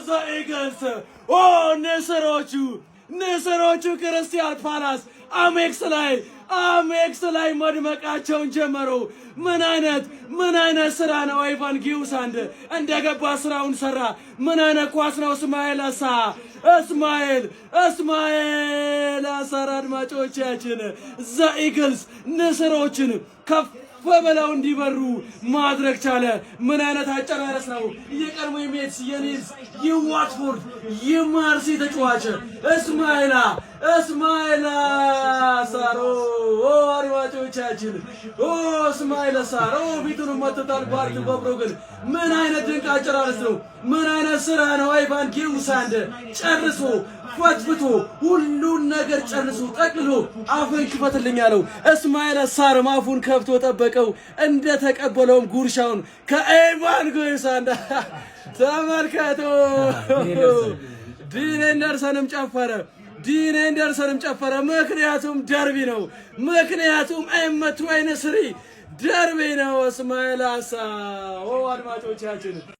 the Eagles ንስሮቹ ክርስቲያን ፓላስ አሜክስ ላይ መድመቃቸውን ጀመሩ። ምን አይነት ስራ ነው! ኢቫን ጊውሳንድ እንደገባ ስራውን ሰራ። ምን አይነት ኳስ ነው! እስማኤል አሳር አድማጮቻችን ዘ ኢግልስ ንስሮችን ከፍ በበላው እንዲበሩ ማድረግ ቻለ። ምን አይነት አጨራረስ ነው! የቀድሞ የሜትስ የኒልስ የዋትፎርድ የማርሲ ተጫዋች እስማኤል አሳር አድማጮቻችን እስማኤል አሳር ፊቱን መጥቷል። ባርት በብሮግን ምን አይነት ድንቅ አጨራረስ ነው! ምን አይነት ስራ ነው! ኢቫን ጊውሳንድ ጨርሶ ፈትፍቶ ሁሉን ነገር ጨርሶ ጠቅልሎ አፉን ክፈትልኝ ያለው እስማኤል አሳር አፉን ከፍቶ ጠበቀው። እንደተቀበለውም ጉርሻውን ከኢቫን ጊውሳንድ ተመልከቱ። ዲን ኤንደርሰንም ጨፈረ። ምክንያቱም ደርቢ ነው። ምክንያቱም ኤም23 ደርቢ ነው። እስማኤል አሳር አድማጮቻችን